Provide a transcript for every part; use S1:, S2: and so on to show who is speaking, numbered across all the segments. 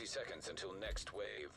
S1: seconds until next wave.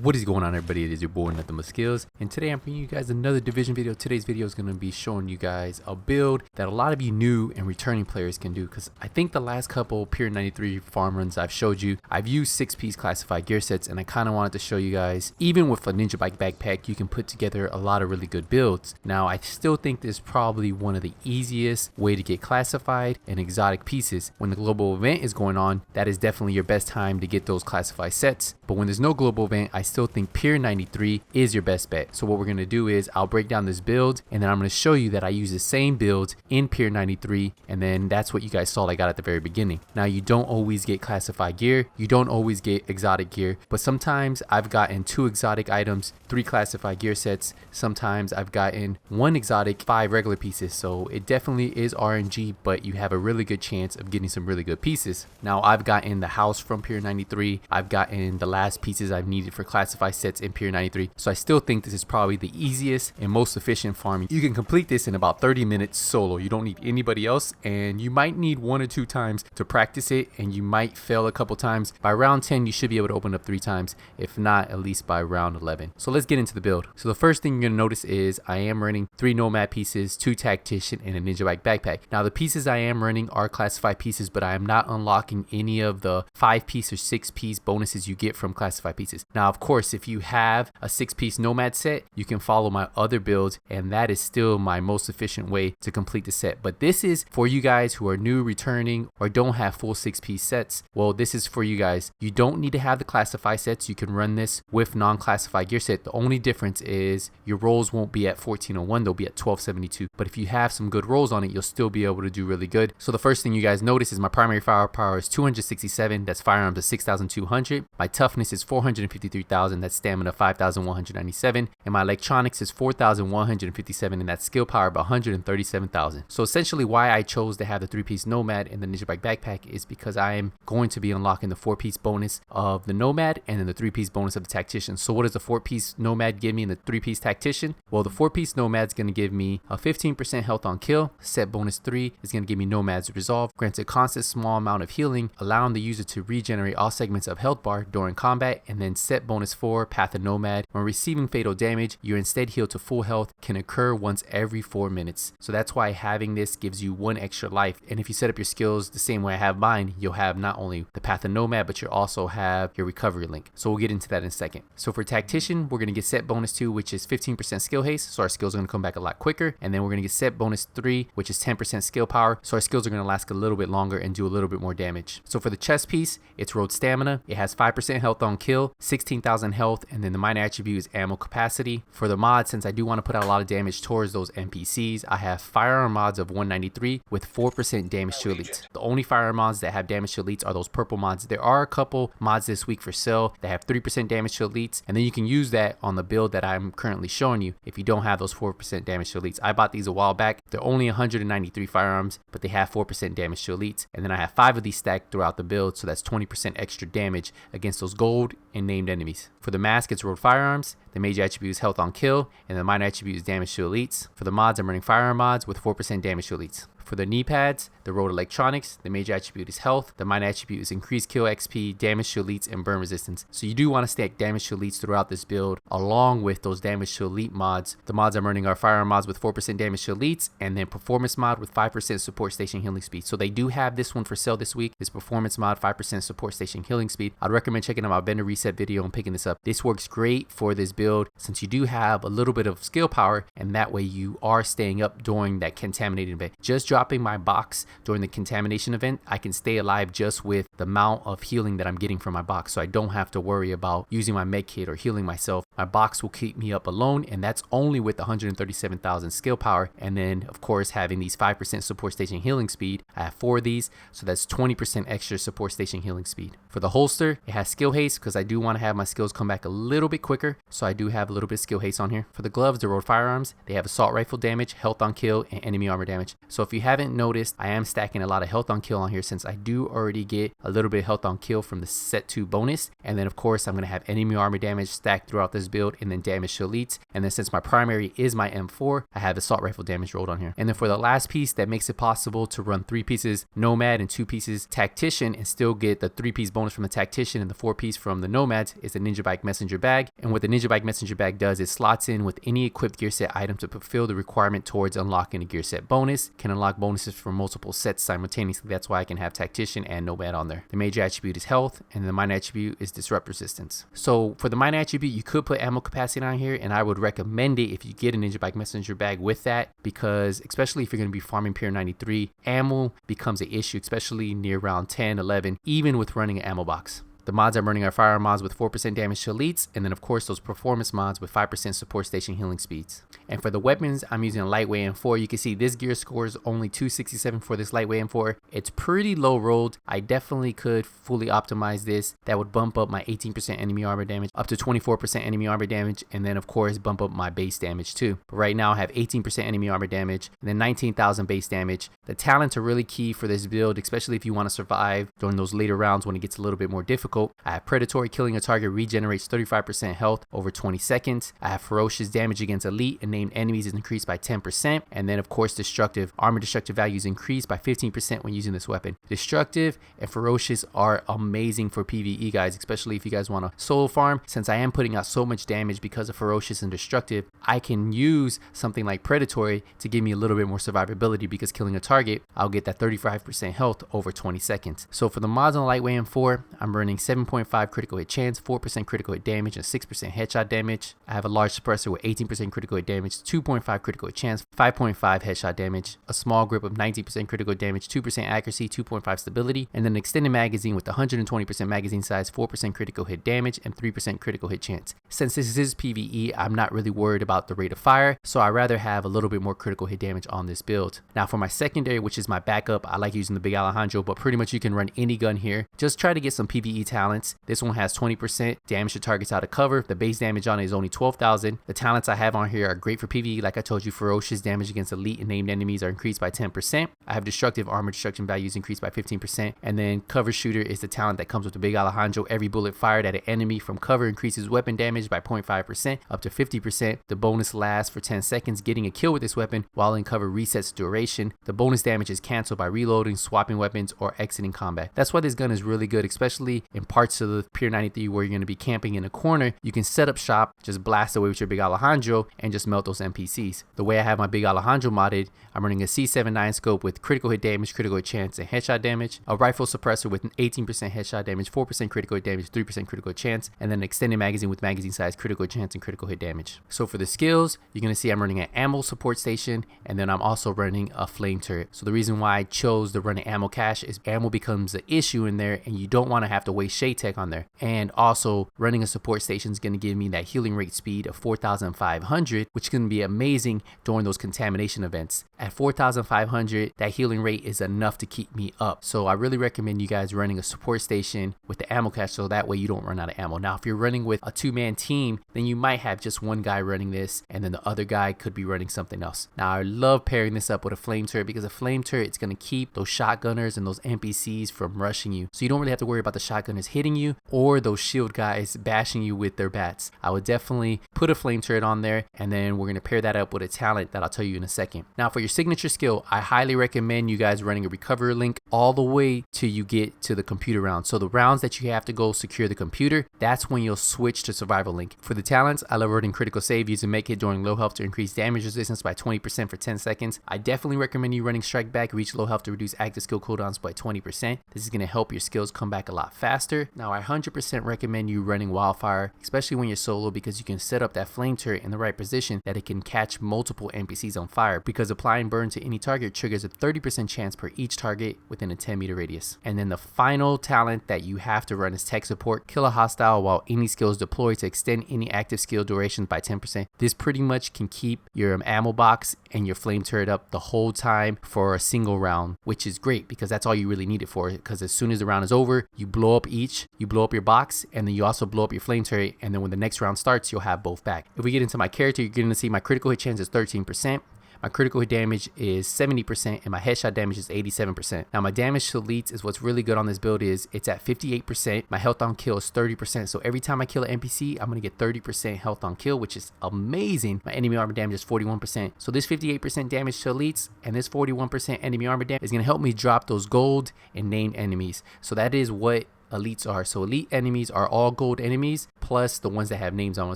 S2: What is going on, everybody? It is your boy Nothing But Skills, and today I'm bringing you guys another division video. Today's video is going to be showing you guys a build that a lot of you new and returning players can do, because I think the last couple Pier 93 farm runs I've showed you, I've used 6-piece classified gear sets, and I kind of wanted to show you guys, even with a ninja bike backpack, you can put together a lot of really good builds. Now, I still think this is probably one of the easiest way to get classified and exotic pieces. When the global event is going on, that is definitely your best time to get those classified sets. But when there's no global event, I still think Pier 93 is your best bet. So what we're going to do is I'll break down this build, and then I'm going to show you that I use the same build in Pier 93, and then that's what you guys saw I got at the very beginning. Now, you don't always get classified gear, you don't always get exotic gear, but sometimes I've gotten 2 exotic items, 3 classified gear sets, sometimes I've gotten 1 exotic, 5 regular pieces. So it definitely is RNG, but you have a really good chance of getting some really good pieces. Now, I've gotten the house from Pier 93, I've gotten the last pieces I've needed for classified sets in Pier 93, so I still think this is probably the easiest and most efficient farm. You can complete this in about 30 minutes solo. You don't need anybody else, and you might need 1 or 2 times to practice it, and you might fail a couple times. By round 10 you should be able to open up 3 times, if not at least by round 11. So let's get into the build. So the first thing you're gonna notice is I am running 3 nomad pieces, 2 tactician, and a ninja bike backpack. Now, the pieces I am running are classified pieces, but I am not unlocking any of the 5-piece or 6-piece bonuses you get from classified pieces. Now, of course, if you have a 6-piece nomad set, you can follow my other builds, and that is still my most efficient way to complete the set. But this is for you guys who are new, returning, or don't have full 6-piece sets. Well, this is for you guys. You don't need to have the classified sets. You can run this with non-classified gear set. The only difference is your rolls won't be at 1401, they'll be at 1272. But if you have some good rolls on it, you'll still be able to do really good. So the first thing you guys notice is my primary firepower is 267, that's firearms is 6,200. My toughness is 453,000, that's stamina 5,197, and my electronics is 4,157, and that's skill power of 137,000. So essentially why I chose to have the 3-piece nomad and the ninja bike backpack is because I am going to be unlocking the 4-piece bonus of the nomad and then the 3-piece bonus of the tactician. So what does the 4-piece nomad give me and the 3-piece tactician? Well, the 4-piece nomad is going to give me a 15% health on kill. Set bonus 3 is going to give me nomad's resolve, grants a constant small amount of healing, allowing the user to regenerate all segments of health bar during combat, and then set bonus 4, path of nomad. When receiving fatal damage, you're instead healed to full health, can occur once every 4 minutes. So that's why having this gives you 1 extra life. And if you set up your skills the same way I have mine, you'll have not only the path of nomad, but you'll also have your recovery link. So we'll get into that in a second. So for tactician, we're going to get set bonus 2, which is 15% skill haste, so our skills are going to come back a lot quicker. And then we're going to get set bonus 3, which is 10% skill power, so our skills are going to last a little bit longer and do a little bit more damage. So for the chest piece, it's road stamina. It has 5% health on kill, 16,000 health, and then the minor attribute is ammo capacity. For the mod, since I do want to put out a lot of damage towards those NPCs, I have firearm mods of 193 with 4% damage to elites. The only firearm mods that have damage to elites are those purple mods. There are a couple mods this week for sale that have 3% damage to elites, and then you can use that on the build that I'm currently showing you if you don't have those 4% damage to elites. I bought these a while back. They're only 193 firearms, but they have 4% damage to elites, and then I have 5 of these stacked throughout the build, so that's 20% extra damage against those gold and named enemies. For the mask, it's road firearms. The major attribute is health on kill, and the minor attribute is damage to elites. For the mods, I'm running firearm mods with 4% damage to elites. For the knee pads, the road electronics, the major attribute is health, the minor attribute is increased kill XP, damage to elites, and burn resistance. So you do want to stack damage to elites throughout this build along with those damage to elite mods. The mods I'm running are firearm mods with 4% damage to elites, and then performance mod with 5% support station healing speed. So they do have this one for sale this week, this performance mod, 5% support station healing speed. I'd recommend checking out my vendor reset video and picking this up. This works great for this build since you do have a little bit of skill power, and that way you are staying up during that contaminated event. Just dropping my box during the contamination event, I can stay alive just with the amount of healing that I'm getting from my box, so I don't have to worry about using my med kit or healing myself. My box will keep me up alone, and that's only with 137,000 skill power, and then of course having these 5% support station healing speed. I have 4 of these, so that's 20% extra support station healing speed. For the holster, it has skill haste because I do want to have my skills come back a little bit quicker, so I do have a little bit of skill haste on here. For the gloves, the road firearms, they have assault rifle damage, health on kill, and enemy armor damage. So if you haven't noticed, I am stacking a lot of health on kill on here since I do already get a little bit of health on kill from the set 2 bonus, and then of course I'm going to have enemy armor damage stacked throughout this this build, and then damage to elites. And then since my primary is my M4, I have assault rifle damage rolled on here. And then for the last piece that makes it possible to run 3 pieces nomad and 2 pieces tactician and still get the 3-piece bonus from the tactician and the 4-piece from the nomads is the Ninja Bike Messenger bag. And what the Ninja Bike Messenger bag does is slots in with any equipped gear set item to fulfill the requirement towards unlocking a gear set bonus. Can unlock bonuses from multiple sets simultaneously. That's why I can have tactician and nomad on there. The major attribute is health, and the minor attribute is disrupt resistance. So for the minor attribute, you could put ammo capacity on here, and I would recommend it if you get a Ninja Bike Messenger bag with that, because especially if you're going to be farming Pier 93, ammo becomes an issue, especially near round 10, 11, even with running an ammo box. The mods I'm running are firearm mods with 4% damage to elites, and then of course those performance mods with 5% support station healing speeds. And for the weapons, I'm using a lightweight M4. You can see this gear score is only 267 for this lightweight M4. It's pretty low rolled. I definitely could fully optimize this. That would bump up my 18% enemy armor damage up to 24% enemy armor damage, and then of course bump up my base damage too. But right now I have 18% enemy armor damage and then 19,000 base damage. The talents are really key for this build, especially if you want to survive during those later rounds when it gets a little bit more difficult. I have predatory, killing a target regenerates 35% health over 20 seconds. I have ferocious, damage against elite and named enemies is increased by 10%. And then of course destructive, armor destructive values increased by 15% when using this weapon. Destructive and ferocious are amazing for PvE guys, especially if you guys want to solo farm. Since I am putting out so much damage because of ferocious and destructive, I can use something like predatory to give me a little bit more survivability, because killing a target, I'll get that 35% health over 20 seconds. So for the mods on the lightweight M4, I'm running 7.5 critical hit chance, 4% critical hit damage, and 6% headshot damage. I have a large suppressor with 18% critical hit damage, 2.5 critical hit chance, 5.5 headshot damage, a small grip of 19% critical hit damage, 2% accuracy, 2.5 stability, and then an extended magazine with 120% magazine size, 4% critical hit damage, and 3% critical hit chance. Since this is PvE, I'm not really worried about the rate of fire, so I'd rather have a little bit more critical hit damage on this build. Now for my secondary, which is my backup, I like using the Big Alejandro, but pretty much you can run any gun here. Just try to get some PvE talents. This one has 20% damage to targets out of cover. The base damage on it is only 12,000. The talents I have on here are great for PvE. Like I told you, ferocious, damage against elite and named enemies are increased by 10%. I have destructive, armor destruction values increased by 15%. And then cover shooter is the talent that comes with the Big Alejandro. Every bullet fired at an enemy from cover increases weapon damage by 0.5% up to 50%. The bonus lasts for 10 seconds. Getting a kill with this weapon while in cover resets duration. The bonus damage is canceled by reloading, swapping weapons, or exiting combat. That's why this gun is really good, especially in parts of the Pier 93 where you're going to be camping in a corner. You can set up shop, just blast away with your Big Alejandro, and just melt those NPCs. The way I have my Big Alejandro modded, I'm running a C79 scope with critical hit damage, critical hit chance, and headshot damage, a rifle suppressor with 18% headshot damage, 4% critical hit damage, 3% critical hit chance, and then an extended magazine with magazine size, critical hit chance, and critical hit damage. So for the skills, you're going to see I'm running an ammo support station, and then I'm also running a flame turret. So the reason why I chose to run an ammo cache is ammo becomes an issue in there, and you don't want to have to waste shade tech on there. And also running a support station is going to give me that healing rate speed of 4,500, which can be amazing during those contamination events. At 4,500, that healing rate is enough to keep me up. So I really recommend you guys running a support station with the ammo cache, so that way you don't run out of ammo. Now if you're running with a 2-man team, then you might have just one guy running this and then the other guy could be running something else. Now I love pairing this up with a flame turret, because a flame turret is going to keep those shotgunners and those NPCs from rushing you. So you don't really have to worry about the shotgunners hitting you or those shield guys bashing you with their bats. I would definitely put a flame turret on there, and then we're going to pair that up with a talent that I'll tell you in a second. Now for your signature skill, I highly recommend you guys running a recovery link all the way till you get to the computer round. So the rounds that you have to go secure the computer, that's when you'll switch to survival link. For the talents, I love running critical save using make hit during low health to increase damage resistance by 20% for 10 seconds. I definitely recommend you running strike back, reach low health to reduce active skill cooldowns by 20%. This is going to help your skills come back a lot faster. Now I 100% recommend you running wildfire, especially when you're solo, because you can set up that flame turret in the right position that it can catch multiple NPCs on fire, because applying burn to any target triggers a 30% chance per each target within a 10-meter radius. And then the final talent that you have to run is tech support. Kill a hostile while any skill is deployed to extend any active skill duration by 10%. This pretty much can keep your ammo box and your flame turret up the whole time for a single round, which is great because that's all you really need it for, because as soon as the round is over, you blow up your box, and then you also blow up your flame turret, and then when the next round starts, you'll have both back. If we get into my character, you're going to see my critical hit chance is 13%. my critical hit damage is 70%, and my headshot damage is 87%. Now my damage to elites is what's really good on this build is it's at 58%. My health on kill is 30%. So every time I kill an NPC, I'm gonna get 30% health on kill, which is amazing. My enemy armor damage is 41%. So this 58% damage to elites and this 41% enemy armor damage is gonna help me drop those gold and named enemies. So that is what elites are. So elite enemies are all gold enemies plus the ones that have names on them.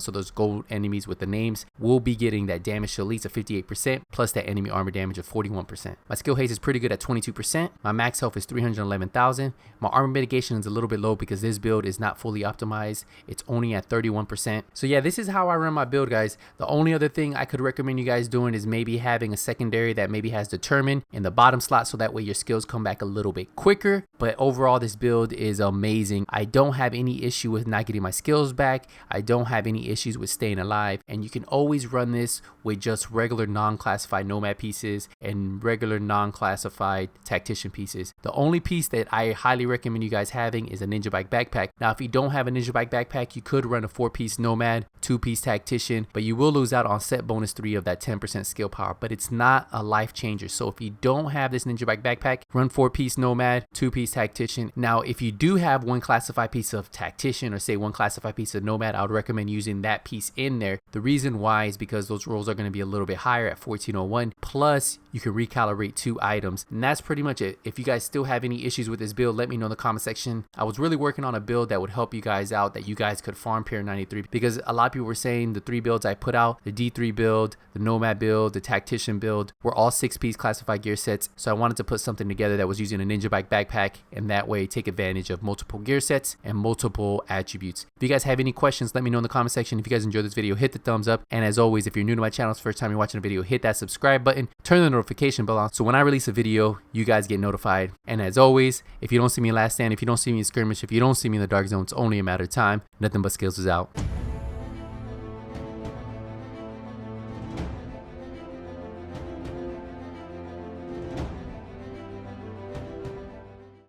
S2: So those gold enemies with the names will be getting that damage to elites of 58% plus that enemy armor damage of 41%. My skill haste is pretty good at 22%. My max health is 311,000. My armor mitigation is a little bit low because this build is not fully optimized. It's only at 31%. So yeah, this is how I run my build, guys. The only other thing I could recommend you guys doing is maybe having a secondary that maybe has determine in the bottom slot, so that way your skills come back a little bit quicker. But overall, this build is amazing. I don't have any issue with not getting my skills back. I don't have any issues with staying alive, and you can always run this with just regular non-classified nomad pieces and regular non-classified tactician pieces. The only piece that I highly recommend you guys having is a ninja bike backpack. Now if you don't have a ninja bike backpack, you could run a 4-piece nomad, 2-piece tactician, but you will lose out on set bonus 3 of that 10% skill power, but it's not a life changer. So if you don't have this ninja bike backpack, run 4-piece nomad, 2-piece tactician. Now if you do have one classified piece of tactician or say one classified piece of nomad, I would recommend using that piece in there. The reason why is because those rolls are going to be a little bit higher at 1401, plus you can recalibrate 2 items, and that's pretty much it. If you guys still have any issues with this build, let me know in the comment section. I was really working on a build that would help you guys out, that you guys could farm Pier 93, because a lot of people were saying the 3 builds I put out, the D3 build, the nomad build, the tactician build, were all 6-piece classified gear sets. So I wanted to put something together that was using a ninja bike backpack, and that way take advantage of multiple gear sets and multiple attributes. If you guys have any questions, let me know in the comment section. If you guys enjoyed this video, hit the thumbs up, and as always, if you're new to my channel, it's the first time you're watching a video, hit that subscribe button, turn the notification bell on, so when I release a video, you guys get notified. And as always, if you don't see me in Last Stand, if you don't see me in skirmish, if you don't see me in the dark zone, it's only a matter of time. Nothing but skills is out.